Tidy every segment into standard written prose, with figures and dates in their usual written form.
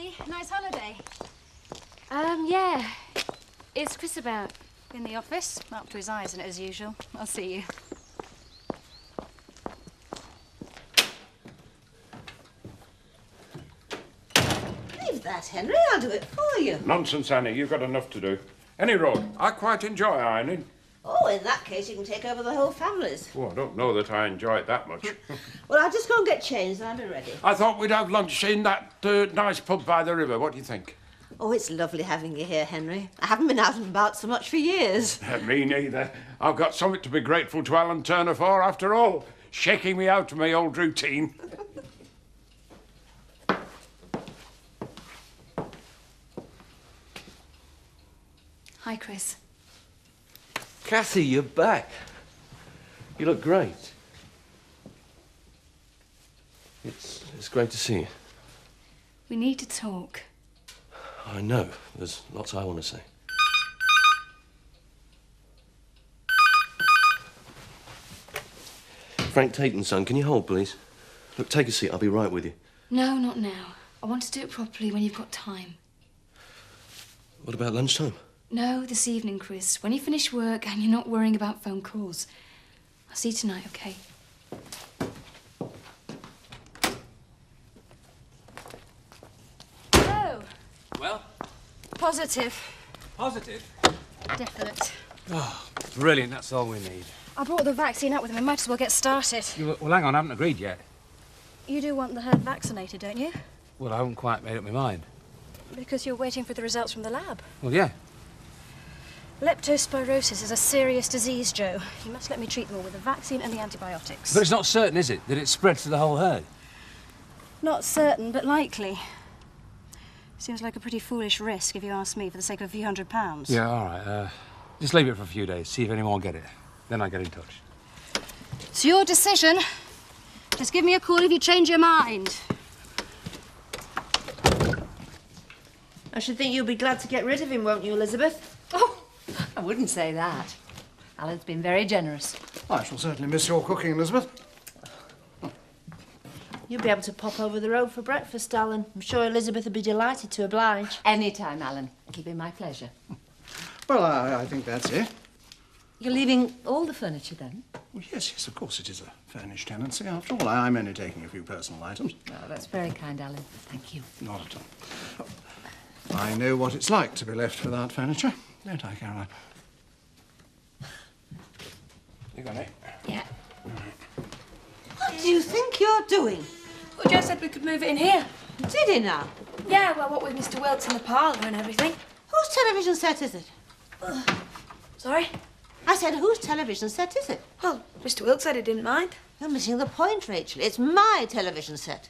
Cassie, nice holiday. Yeah. Is Chris about? In the office, up to his eyes in it as usual. I'll see you. Leave that, Henry. I'll do it for you. Nonsense, Annie. You've got enough to do. Any road. I quite enjoy ironing. Oh, in that case, you can take over the whole family's. Oh, I don't know that I enjoy it that much. Well, I'll just go and get changed and I'll be ready. I thought we'd have lunch in that nice pub by the river. What do you think? Oh, it's lovely having you here, Henry. I haven't been out and about so much for years. Me neither. I've got something to be grateful to Alan Turner for, after all. Shaking me out of my old routine. Hi, Chris. Cassie, you're back. You look great. It's great to see you. We need to talk. I know. There's lots I want to say. Frank Taten's son, can you hold, please? Look, take a seat. I'll be right with you. No, not now. I want to do it properly when you've got time. What about lunchtime? No, this evening, Chris. When you finish work and you're not worrying about phone calls. I'll see you tonight, okay? Hello. Well? Positive. Positive? Definite. Oh, brilliant. That's all we need. I brought the vaccine up with me. Might as well get started. Well, hang on. I haven't agreed yet. You do want the herd vaccinated, don't you? Well, I haven't quite made up my mind. Because you're waiting for the results from the lab. Well, yeah. Leptospirosis is a serious disease, Joe. You must let me treat them all with the vaccine and the antibiotics. But it's not certain, is it, that it spreads to the whole herd? Not certain, but likely. Seems like a pretty foolish risk, if you ask me, for the sake of a few £100. Yeah, all right. Just leave it for a few days, see if any more get it. Then I get in touch. It's your decision. Just give me a call if you change your mind. I should think you'll be glad to get rid of him, won't you, Elizabeth? Oh, I wouldn't say that. Alan's been very generous. I shall certainly miss your cooking, Elizabeth. You'll be able to pop over the road for breakfast, Alan. I'm sure Elizabeth would be delighted to oblige. Any time, Alan. It'll be my pleasure. Well, I think that's it. You're leaving all the furniture, then? Well, yes, of course it is a furnished tenancy. After all, I'm only taking a few personal items. Oh, that's very kind, Alan. Thank you. Not at all. I know what it's like to be left without furniture. Don't I, Caroline? You got it? Yeah. What do you think you're doing? Well, Joe said we could move it in here. Did he now? Yeah, well, what with Mr. Wilkes in the parlour and everything. Whose television set is it? Sorry? I said, whose television set is it? Well, Mr. Wilkes said he didn't mind. You're missing the point, Rachel. It's my television set.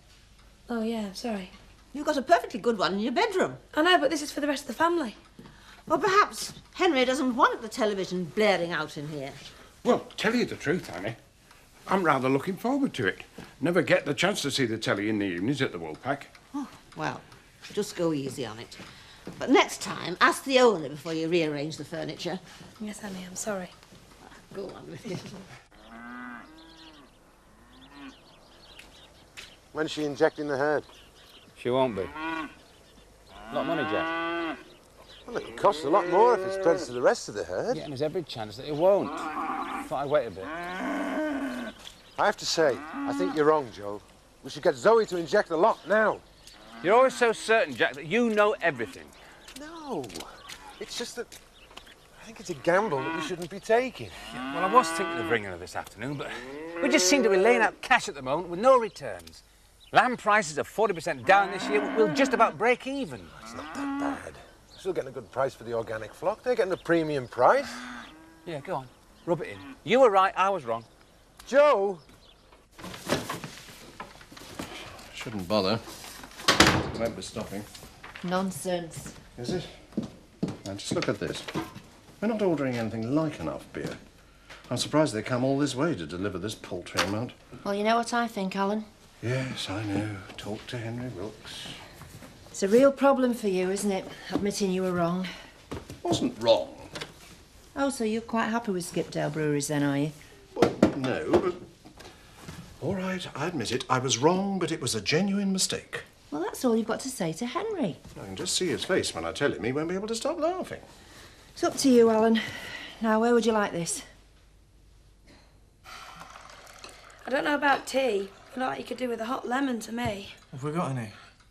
Oh, yeah, sorry. You've got a perfectly good one in your bedroom. I know, but this is for the rest of the family. Or perhaps Henry doesn't want the television blaring out in here. Well, tell you the truth, Annie. I'm rather looking forward to it. Never get the chance to see the telly in the evenings at the Woolpack. Oh, well, just go easy on it. But next time, ask the owner before you rearrange the furniture. Yes, Annie, I'm sorry. Go on with it. When's she injecting the herd? She won't be. Lot of money, Jack. Well, it'll cost a lot more if it spreads to the rest of the herd. Yeah, and there's every chance that it won't. Thought I'd wait a bit. I have to say, I think you're wrong, Joe. We should get Zoe to inject the lot now. You're always so certain, Jack, that you know everything. No. It's just that I think it's a gamble that we shouldn't be taking. Yeah, well, I was thinking of bringing her this afternoon, but we just seem to be laying out cash at the moment with no returns. Lamb prices are 40% down this year. We'll just about break even. It's not that bad. We're still getting a good price for the organic flock. They're getting a premium price. Yeah, go on. Rub it in. You were right, I was wrong. Joe! Shouldn't bother. Won't be stopping. Nonsense. Is it? Now, just look at this. We're not ordering anything like enough beer. I'm surprised they come all this way to deliver this paltry amount. Well, you know what I think, Alan? Yes, I know. Talk to Henry Wilkes. It's a real problem for you, isn't it? Admitting you were wrong. Wasn't wrong. Oh, so you're quite happy with Skipdale Breweries then, are you? Well, no, but... All right, I admit it. I was wrong, but it was a genuine mistake. Well, That's all you've got to say to Henry. I can just see his face when I tell him he won't be able to stop laughing. It's up to you, Alan. Now, where would you like this? I don't know about tea. I feel like you could do with a hot lemon to me. Have we got any?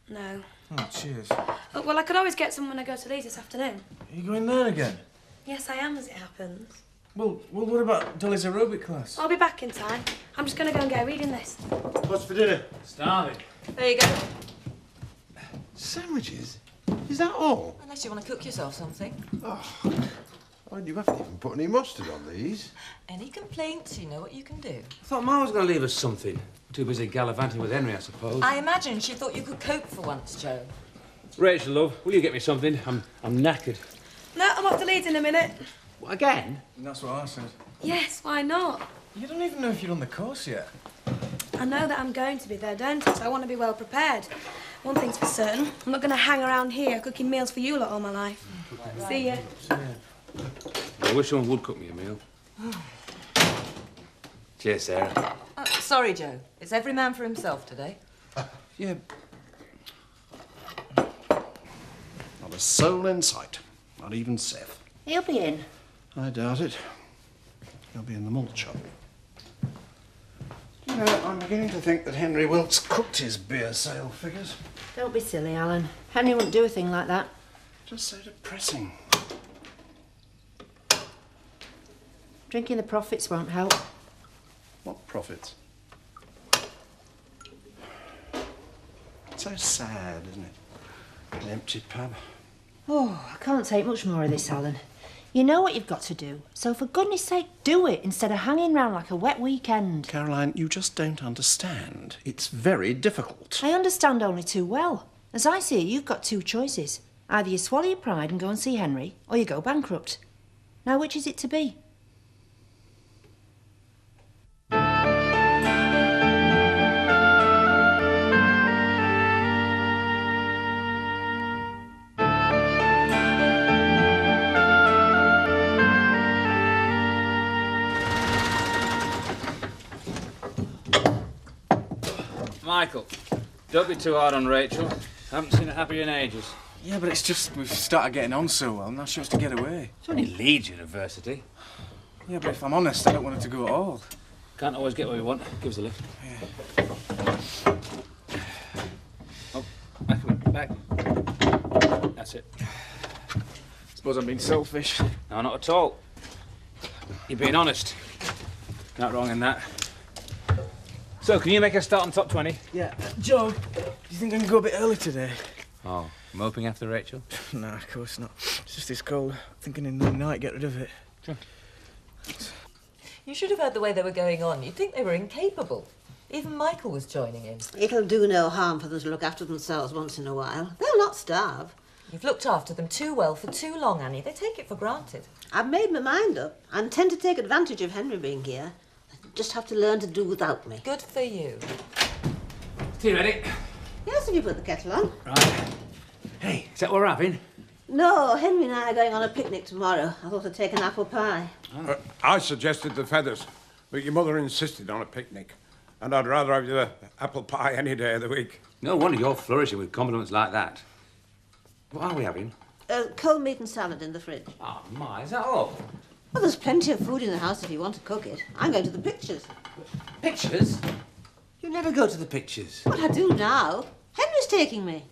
No. Oh, cheers. Oh, well, I could always get some when I go to Leeds this afternoon. Are you going there again? Yes, I am, as it happens. Well, what about Dolly's aerobic class? I'll be back in time. I'm just going to go and get a reading list. What's for dinner? Starving. There you go. Sandwiches? Is that all? Unless you want to cook yourself something. Oh, you haven't even put any mustard on these. Any complaints, you know what you can do. I thought Ma was going to leave us something. Too busy gallivanting with Henry, I suppose. I imagine she thought you could cope for once, Joe. Rachel, love, will you get me something? I'm knackered. No, I'm off to Leeds in a minute. What, again? And that's what I said. Yes, why not? You don't even know if you're on the course yet. I know that I'm going to be there, don't I? So I want to be well prepared. One thing's for certain, I'm not going to hang around here cooking meals for you lot all my life. See ya. I wish someone would cook me a meal. Cheers, Sarah. Sorry, Joe. It's every man for himself today. Yeah. Not a soul in sight. Not even Seth. He'll be in. I doubt it. He'll be in the malt shop. You know, I'm beginning to think that Henry Wilkes cooked his beer sale figures. Don't be silly, Alan. Henry wouldn't do a thing like that. Just so depressing. Drinking the profits won't help. What profits? It's so sad, isn't it? An empty pub. Oh, I can't take much more of this, Alan. You know what you've got to do, so for goodness sake, do it instead of hanging round like a wet weekend. Caroline, you just don't understand. It's very difficult. I understand only too well. As I see it, you've got two choices. Either you swallow your pride and go and see Henry, or you go bankrupt. Now, which is it to be? Michael, don't be too hard on Rachel. I haven't seen her happier in ages. Yeah, but it's just we've started getting on so well, now she wants to get away. It's only Leeds University. Yeah, but if I'm honest, I don't want her to go at all. Can't always get what we want. Give us a lift. Yeah. Oh, back a bit, back. That's it. Suppose I'm being selfish. No, not at all. You're being honest. Not wrong in that. So, can you make us start on top 20? Yeah. Joe, do you think I can go a bit early today? Oh, moping after Rachel? Nah, of course not. It's just this cold. Thinking in the night, get rid of it. Sure. You should have heard the way they were going on. You'd think they were incapable. Even Michael was joining in. It'll do no harm for them to look after themselves once in a while. They'll not starve. You've looked after them too well for too long, Annie. They take it for granted. I've made my mind up. I intend to take advantage of Henry being here. They just have to learn to do without me. Good for you. Tea ready? Yes, have you put the kettle on? Right. Hey, is that what we're having? No, Henry and I are going on a picnic tomorrow. I thought I'd take an apple pie. I suggested the feathers, but your mother insisted on a picnic. And I'd rather have the apple pie any day of the week. No wonder you're flourishing with compliments like that. What are we having? Cold meat and salad in the fridge. Oh, my, is that all? Well, there's plenty of food in the house if you want to cook it. I'm going to the pictures. Pictures? You never go to the pictures. But I do now. Henry's taking me.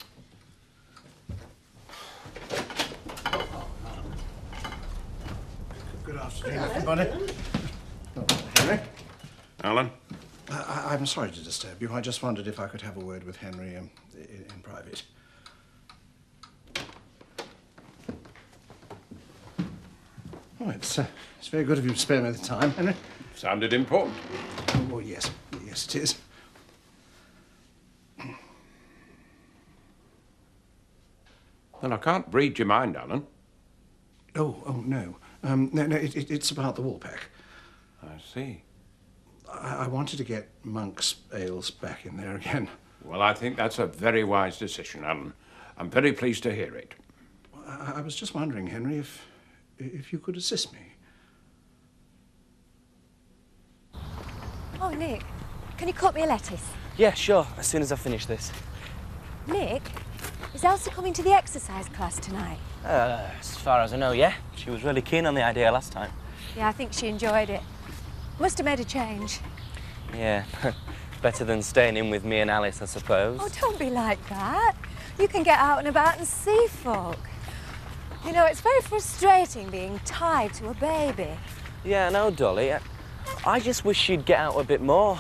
Good afternoon, everybody. Oh, Henry? Alan? I'm sorry to disturb you. I just wondered if I could have a word with Henry in private. Oh, it's very good of you to spare me the time, Henry. Sounded important. Oh, yes. Yes, it is. Then I can't read your mind, Alan. Oh, no. No, it's about the Woolpack. I see. I wanted to get Monk's ales back in there again. Well, I think that's a very wise decision, Alan. I'm very pleased to hear it. I was just wondering, Henry, if you could assist me. Oh, Nick, can you cut me a lettuce? Yeah, sure, as soon as I finish this. Nick, is Elsa coming to the exercise class tonight? As far as I know, yeah. She was really keen on the idea last time. Yeah, I think she enjoyed it. Must have made a change. Yeah, better than staying in with me and Alice, I suppose. Oh, don't be like that. You can get out and about and see folk. You know, it's very frustrating being tied to a baby. Yeah, I know, Dolly. I just wish she'd get out a bit more.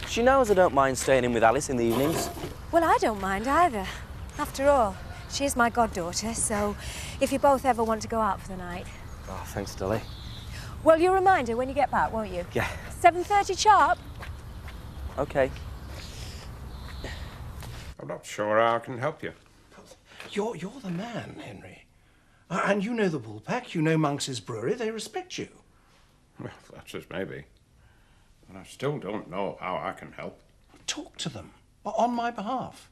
She knows I don't mind staying in with Alice in the evenings. Well, I don't mind either. After all, she is my goddaughter, so if you both ever want to go out for the night... Oh, thanks, Dolly. Well, you'll remind her when you get back, won't you? Yeah. 7:30 sharp? OK. I'm not sure how I can help you. You're the man, Henry. And you know the Woolpack, you know Monks's brewery, they respect you. Well, that's just maybe. But I still don't know how I can help. Talk to them, on my behalf.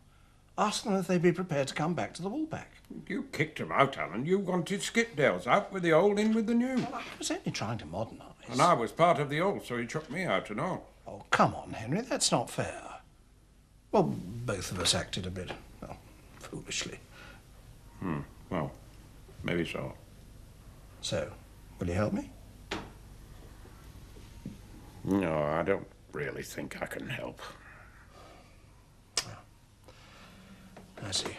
Ask them if they'd be prepared to come back to the Woolpack. You kicked him out, Alan. You wanted Skipdales out with the old, in with the new. Well, I was only trying to modernise. And I was part of the old, so he chucked me out and all. Oh, come on, Henry, that's not fair. Well, both of us acted a bit, well, foolishly. Well, maybe so. So, will you help me? No, I don't really think I can help. I see.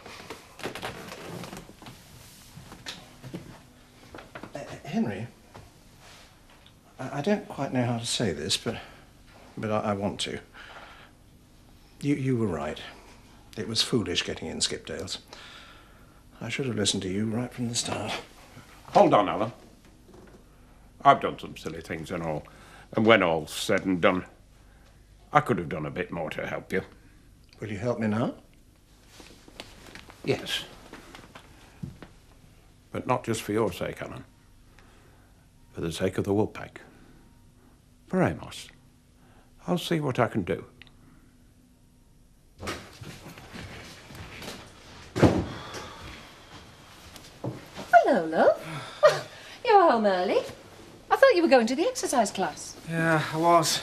Henry, I don't quite know how to say this, but I want to. You were right. It was foolish getting in Skipdales. I should have listened to you right from the start. Hold on, Alan. I've done some silly things and all. And when all's said and done, I could have done a bit more to help you. Will you help me now? Yes. But not just for your sake, Alan. For the sake of the Woolpack. For Amos. I'll see what I can do. Hello, love. You're home early. I thought you were going to the exercise class. Yeah, I was.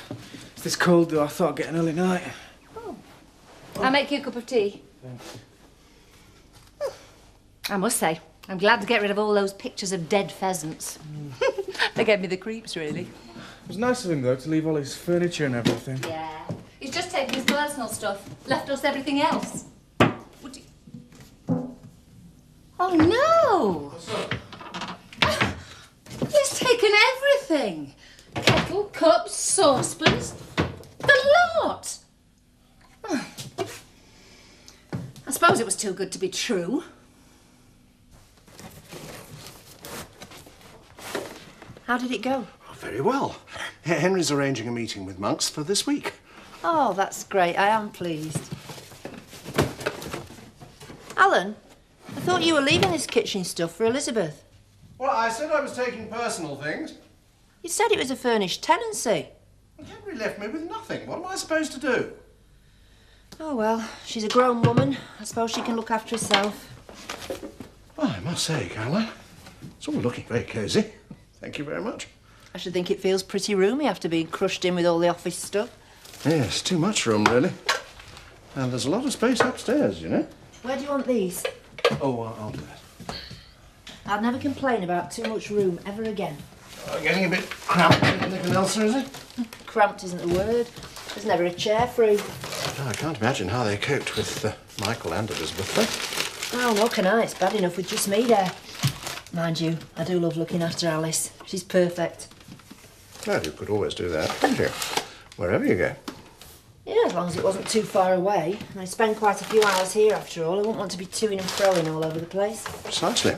It's this cold, though. I thought I'd get an early night. Oh. I'll make you a cup of tea. Thanks. I must say, I'm glad to get rid of all those pictures of dead pheasants. They gave me the creeps, really. It was nice of him, though, to leave all his furniture and everything. Yeah. He's just taken his personal stuff. Left us everything else. Would you... Oh, no! What's up? He's taken everything. Kettle, cups, saucepans. The lot. I suppose it was too good to be true. How did it go? Oh, very well. Henry's arranging a meeting with Monks for this week. Oh, that's great. I am pleased. Alan, I thought you were leaving this kitchen stuff for Elizabeth. Well, I said I was taking personal things. You said it was a furnished tenancy. Well, Henry left me with nothing. What am I supposed to do? Oh, well, she's a grown woman. I suppose she can look after herself. Well, I must say, Caroline, it's all looking very cosy. Thank you very much. I should think it feels pretty roomy after being crushed in with all the office stuff. Yes, too much room, really. And there's a lot of space upstairs, you know. Where do you want these? Oh, I'll do it. I'd never complain about too much room ever again. Getting a bit cramped, anything else, is it? Cramped isn't the word. There's never a chair free. No, I can't imagine how they coped with Michael and Elizabeth, though. Oh, nor can I. It's bad enough with just me there. Mind you, I do love looking after Alice. She's perfect. Well, you could always do that, couldn't you? Wherever you go. Yeah, as long as it wasn't too far away. And I spend quite a few hours here, after all. I wouldn't want to be to-ing and fro-ing all over the place. Precisely.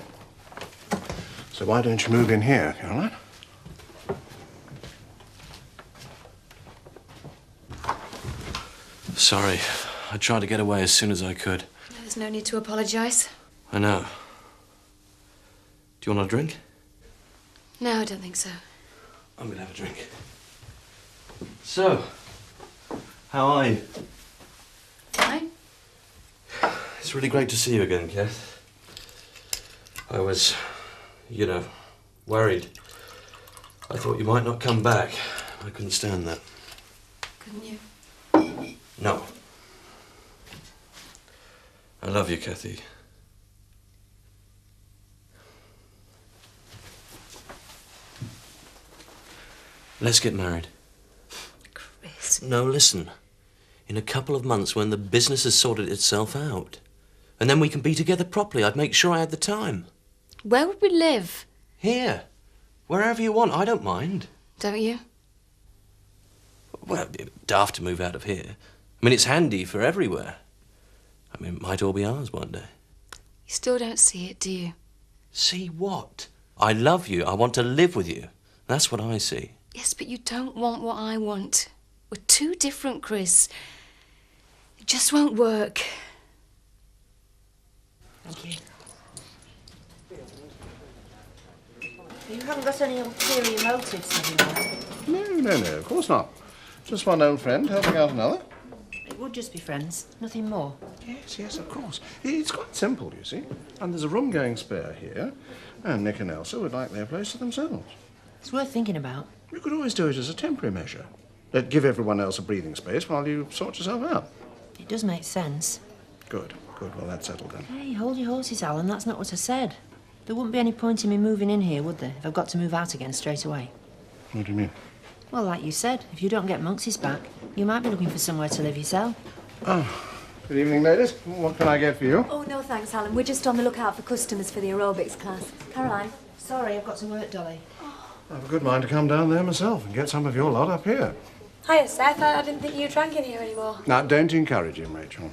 So why don't you move in here, Caroline? Sorry. I tried to get away as soon as I could. There's no need to apologise. I know. Do you want a drink? No, I don't think so. I'm gonna have a drink. So, how are you? Fine. It's really great to see you again, Kath. I was, worried. I thought you might not come back. I couldn't stand that. Couldn't you? No. And love you, Kathy. Let's get married. Chris. No, listen. In a couple of months when the business has sorted itself out. And then we can be together properly. I'd make sure I had the time. Where would we live? Here. Wherever you want. I don't mind. Don't you? Well, it'd be daft to move out of here. I mean, it's handy for everywhere. I mean, it might all be ours one day. You still don't see it, do you? See what? I love you. I want to live with you. That's what I see. Yes, but you don't want what I want. We're too different, Chris. It just won't work. Thank you. You haven't got any ulterior motives, have you? No, of course not. Just one old friend helping out another. It would just be friends, nothing more. Yes, of course. It's quite simple, you see. And there's a room going spare here, and Nick and Elsa would like their place to themselves. It's worth thinking about. You could always do it as a temporary measure. Give everyone else a breathing space while you sort yourself out. It does make sense. Good. Well, that's settled then. Hey, hold your horses, Alan. That's not what I said. There wouldn't be any point in me moving in here, would there, if I've got to move out again straight away? What do you mean? Well, like you said, if you don't get Monks's back, you might be looking for somewhere to live yourself. Oh, good evening, ladies. What can I get for you? Oh, no thanks, Alan. We're just on the lookout for customers for the aerobics class. Caroline? Sorry, I've got to work, Dolly. I have a good mind to come down there myself and get some of your lot up here. Hiya, Seth. I didn't think you drank in here anymore. Now, don't encourage him, Rachel.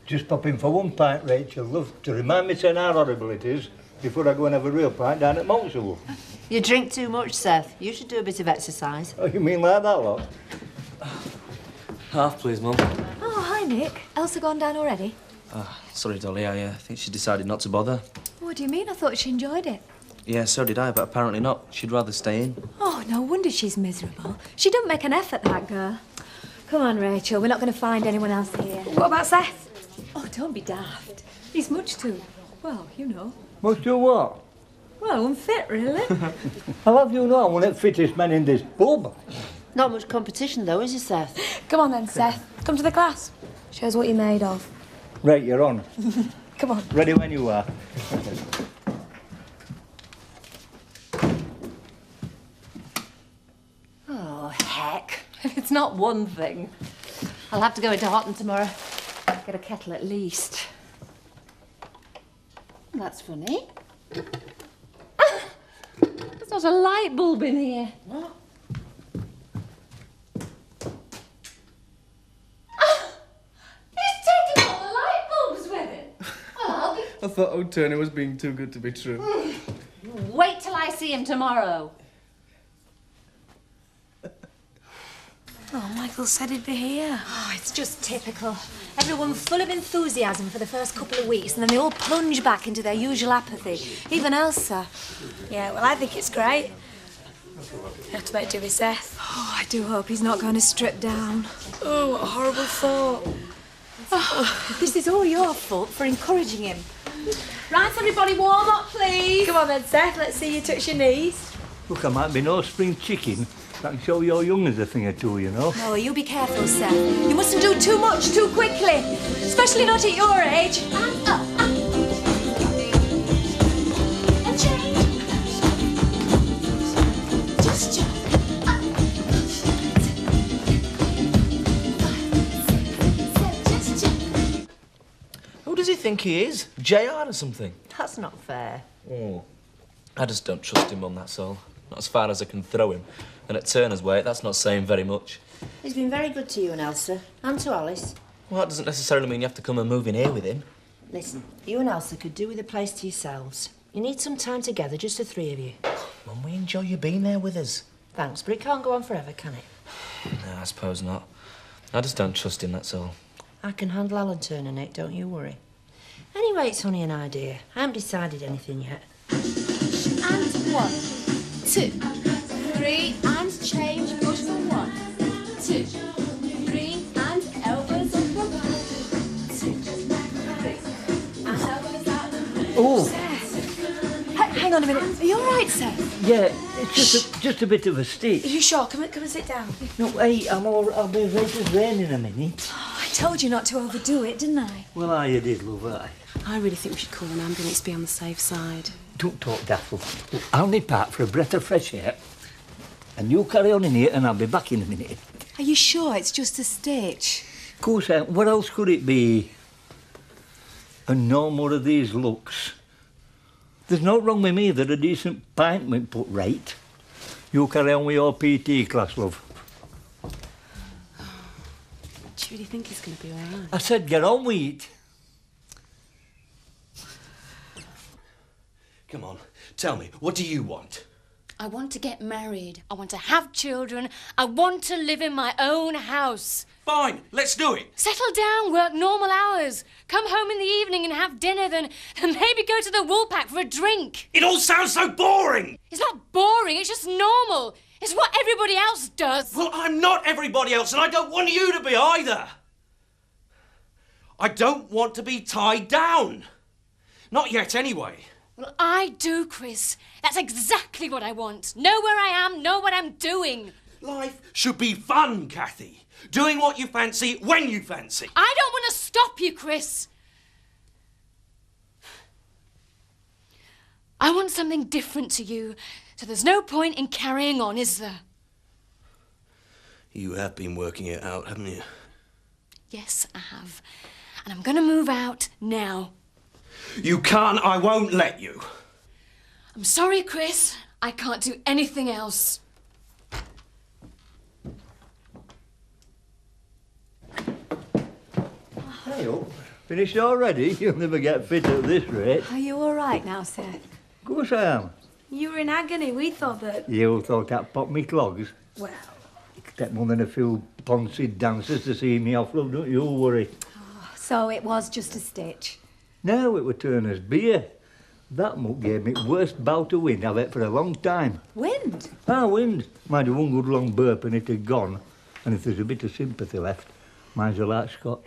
Just pop in for one pint, Rachel, love, to remind me saying how horrible it is before I go and have a real pint down at Moulswell. You drink too much, Seth. You should do a bit of exercise. Oh, you mean like that lot? Half, please, Mum. Oh, hi, Nick. Elsa gone down already? Sorry, Dolly, I think she decided not to bother. What do you mean? I thought she enjoyed it. Yeah, so did I, but apparently not. She'd rather stay in. Oh, no wonder she's miserable. She don't make an effort, that girl. Come on, Rachel. We're not going to find anyone else here. What about Seth? Oh, don't be daft. He's much too, well, you know. Much to what? Well, unfit, really. I'll have you know I'm one of the fittest men in this pub. Not much competition, though, is there, Seth? Come on then, Seth. Come to the class. Show us what you're made of. Right, you're on. Come on. Ready when you are. Oh, heck. It's not one thing. I'll have to go into Houghton tomorrow. Get a kettle at least. That's funny. There's not a light bulb in here. What? He's taken all the light bulbs with him. Well, I'll be... I thought old Turner was being too good to be true. Wait till I see him tomorrow. Oh, Michael said he'd be here. Oh, it's just typical. Everyone full of enthusiasm for the first couple of weeks, and then they all plunge back into their usual apathy. Even Elsa. Yeah, well, I think it's great. You have to make do with Seth. Oh, I do hope he's not going to strip down. Oh, what a horrible thought. Oh, this is all your fault for encouraging him. Right, everybody, warm up, please. Come on then, Seth. Let's see you touch your knees. Look, I might be no spring chicken. That can show your young as a thing or two, you know. Oh, you be careful, Seth. You mustn't do too much too quickly. Especially not at your age. Who does he think he is? JR or something? That's not fair. Oh. I just don't trust him, Mum, that's all. Not as far as I can throw him. And at Turner's weight, that's not saying very much. He's been very good to you and Elsa, and to Alice. Well, that doesn't necessarily mean you have to come and move in here with him. Listen, you and Elsa could do with a place to yourselves. You need some time together, just the three of you. Mum, we enjoy you being there with us. Thanks, but it can't go on forever, can it? No, I suppose not. I just don't trust him, that's all. I can handle Alan Turner, Nick, don't you worry. Anyway, it's only an idea. I haven't decided anything yet. And 1, 2, 3, and change, push for 1, 2, 3, and elbows up for 2, 3, and elbows out. Oh, Hang on a minute. Are you all right, Seth? yeah, it's just a bit of a Are stitch. you sure? Come and sit down. No, hey, I'll be right as rain in a minute. Oh, told you not to overdo it, didn't I? Well, you did, love, I really think we should call an ambulance to be on the safe side. Don't talk daft, love. Look, I'll nip out for a breath of fresh air. And you carry on in here and I'll be back in a minute. Are you sure it's just a stitch? Of course, what else could it be? And no more of these looks. There's no wrong with me that a decent pint went put right. You carry on with your PT class, love. Do you really think he's going to be all right? I said get on with it. Come on, tell me, what do you want? I want to get married. I want to have children. I want to live in my own house. Fine, let's do it. Settle down, work normal hours. Come home in the evening and have dinner, then maybe go to the Woolpack for a drink. It all sounds so boring. It's not boring, it's just normal. It's what everybody else does. Well, I'm not everybody else, and I don't want you to be either. I don't want to be tied down. Not yet, anyway. Well, I do, Chris. That's exactly what I want. Know where I am, know what I'm doing. Life should be fun, Kathy. Doing what you fancy, when you fancy. I don't want to stop you, Chris. I want something different to you, so there's no point in carrying on, is there? You have been working it out, haven't you? Yes, I have. And I'm going to move out now. You can't, I won't let you. I'm sorry, Chris. I can't do anything else. Hey, up. Finished already? You'll never get fit at this rate. Are you all right now, Seth? Of course I am. You were in agony. We thought that... You thought I'd pop me clogs? Well... Expect more than a few poncy dancers to see me off, love, don't you worry. Oh, so it was just a stitch? No, it was Turner's beer. That muck gave me worst bout of wind I've had for a long time. Wind? Ah, wind. Might have one good long burp and it had gone. And if there's a bit of sympathy left, mine's a light scotch.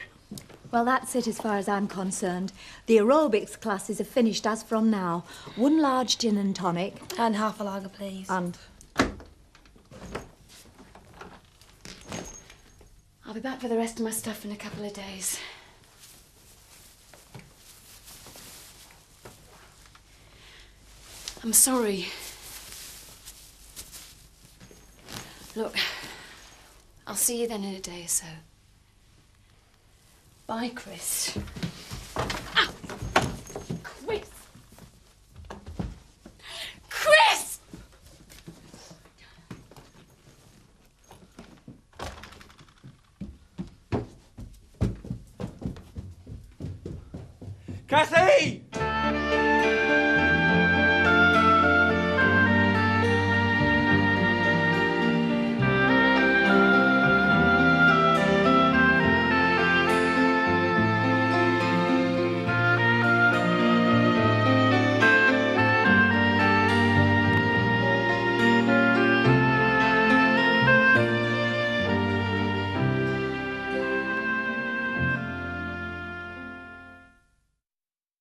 Well, that's it as far as I'm concerned. The aerobics classes are finished as from now. One large gin and tonic. And half a lager, please. And... I'll be back for the rest of my stuff in a couple of days. I'm sorry. Look, I'll see you then in a day or so. Bye, Chris. Ow! Chris! Chris! Kathy!